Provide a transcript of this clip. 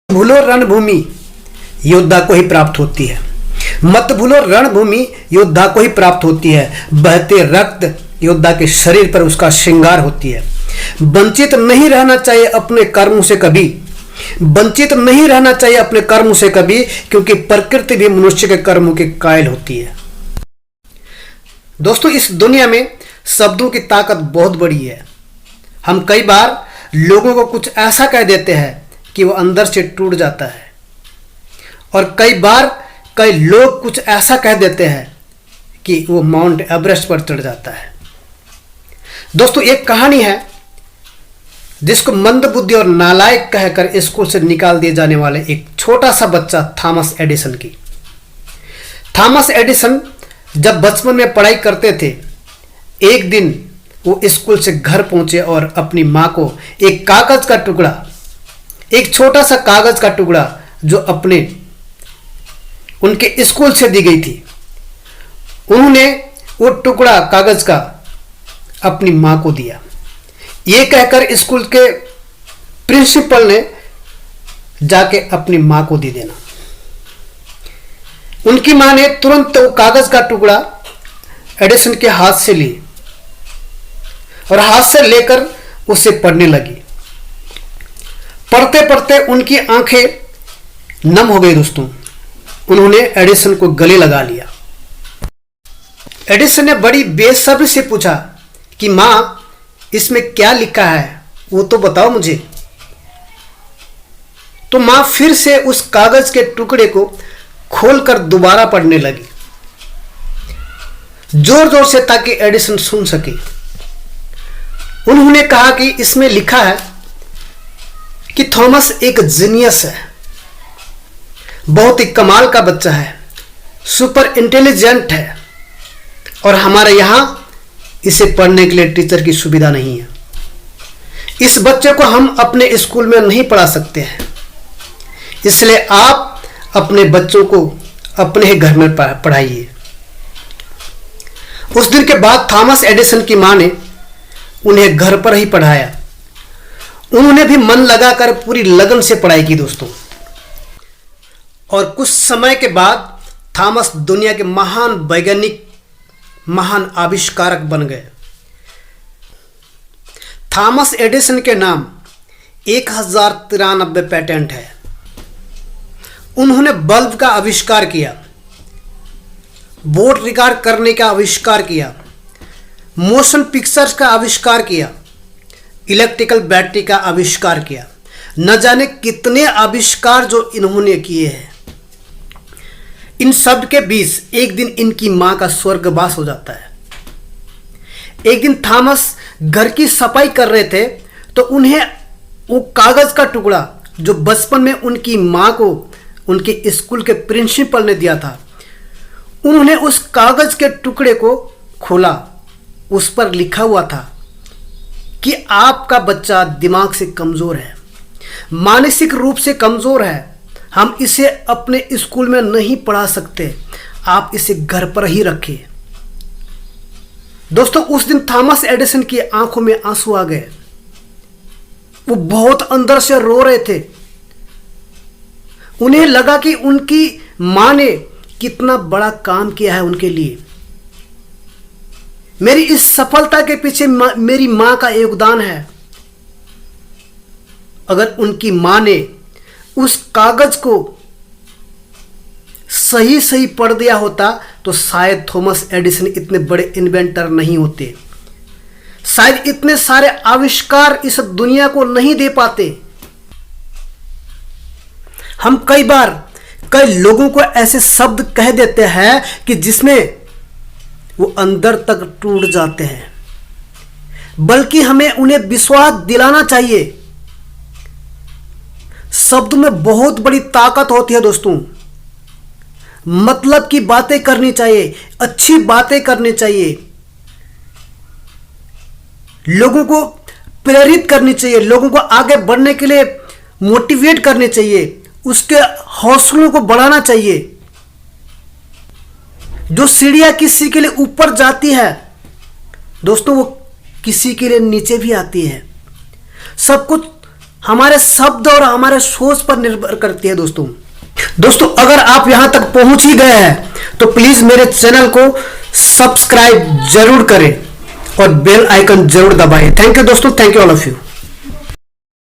भूलो रणभूमि योद्धा को ही प्राप्त होती है। मत भूलो रणभूमि योद्धा को ही प्राप्त होती है। बहते रक्त योद्धा के शरीर पर उसका श्रृंगार होती है। वंचित नहीं रहना चाहिए अपने कर्मों से कभी, वंचित नहीं रहना चाहिए अपने कर्मों से कभी, क्योंकि प्रकृति भी मनुष्य के कर्मों की कायल होती है। दोस्तों, इस दुनिया में शब्दों की ताकत बहुत बड़ी है। हम कई बार लोगों को कुछ ऐसा कह देते हैं कि वो अंदर से टूट जाता है, और कई बार कई लोग कुछ ऐसा कह देते हैं कि वो माउंट एवरेस्ट पर चढ़ जाता है। दोस्तों, एक कहानी है जिसको मंदबुद्धि और नालायक कहकर स्कूल से निकाल दिए जाने वाले एक छोटा सा बच्चा थॉमस एडिसन की। थॉमस एडिसन जब बचपन में पढ़ाई करते थे, एक दिन वो स्कूल से घर पहुंचे और अपनी माँ को एक कागज का टुकड़ा, एक छोटा सा कागज का टुकड़ा जो उनके स्कूल से दी गई थी, उन्होंने वो टुकड़ा कागज का अपनी माँ को दिया। ये कहकर स्कूल के प्रिंसिपल ने जाके अपनी माँ को दे देना। उनकी माँ ने तुरंत वो कागज का टुकड़ा एडिसन के हाथ से ली और हाथ से लेकर उसे पढ़ने लगी। पढ़ते पढ़ते उनकी आंखें नम हो गई। दोस्तों, उन्होंने एडिसन को गले लगा लिया। एडिसन ने बड़ी बेसब्री से पूछा कि माँ, इसमें क्या लिखा है, वो तो बताओ मुझे। तो माँ फिर से उस कागज के टुकड़े को खोलकर दोबारा पढ़ने लगी, जोर जोर से, ताकि एडिसन सुन सके। उन्होंने कहा कि इसमें लिखा है कि थॉमस एक जीनियस है, बहुत ही कमाल का बच्चा है, सुपर इंटेलिजेंट है, और हमारे यहां इसे पढ़ने के लिए टीचर की सुविधा नहीं है। इस बच्चे को हम अपने स्कूल में नहीं पढ़ा सकते हैं, इसलिए आप अपने बच्चों को अपने ही घर में पढ़ाइए। उस दिन के बाद थॉमस एडिसन की मां ने उन्हें घर पर ही पढ़ाया। उन्होंने भी मन लगाकर पूरी लगन से पढ़ाई की। दोस्तों, और कुछ समय के बाद थॉमस दुनिया के महान वैज्ञानिक, महान आविष्कारक बन गए। थॉमस एडिसन के नाम 1093 पेटेंट है। उन्होंने बल्ब का आविष्कार किया, बोट रिकॉर्ड करने का आविष्कार किया, मोशन पिक्चर्स का आविष्कार किया, इलेक्ट्रिकल बैटरी का आविष्कार किया। न जाने कितने आविष्कार जो इन्होंने किए हैं। इन सब के बीच एक दिन इनकी मां का स्वर्गवास हो जाता है। एक दिन थॉमस घर की सफाई कर रहे थे, तो उन्हें वो कागज का टुकड़ा जो बचपन में उनकी मां को उनके स्कूल के प्रिंसिपल ने दिया था, उन्होंने उस कागज के टुकड़े को खोला। उस पर लिखा हुआ था कि आपका बच्चा दिमाग से कमजोर है, मानसिक रूप से कमजोर है, हम इसे अपने स्कूल में नहीं पढ़ा सकते, आप इसे घर पर ही रखिए। दोस्तों, उस दिन थॉमस एडिसन की आंखों में आंसू आ गए। वो बहुत अंदर से रो रहे थे। उन्हें लगा कि उनकी मां ने कितना बड़ा काम किया है उनके लिए। मेरी इस सफलता के पीछे मेरी मां का योगदान है। अगर उनकी मां ने उस कागज को सही सही पढ़ दिया होता, तो शायद थॉमस एडिसन इतने बड़े इन्वेंटर नहीं होते, शायद इतने सारे आविष्कार इस दुनिया को नहीं दे पाते। हम कई बार कई लोगों को ऐसे शब्द कह देते हैं कि जिसमें वो अंदर तक टूट जाते हैं, बल्कि हमें उन्हें विश्वास दिलाना चाहिए। शब्द में बहुत बड़ी ताकत होती है। दोस्तों, मतलब की बातें करनी चाहिए, अच्छी बातें करनी चाहिए, लोगों को प्रेरित करनी चाहिए, लोगों को आगे बढ़ने के लिए मोटिवेट करनी चाहिए, उसके हौसलों को बढ़ाना चाहिए। जो सीढ़ियां किसी के लिए ऊपर जाती है, दोस्तों, वो किसी के लिए नीचे भी आती है। सब कुछ हमारे शब्द और हमारे सोच पर निर्भर करती है दोस्तों। अगर आप यहां तक पहुंच ही गए हैं तो प्लीज मेरे चैनल को सब्सक्राइब जरूर करें और बेल आइकन जरूर दबाएं। थैंक यू दोस्तों, thank you all of you.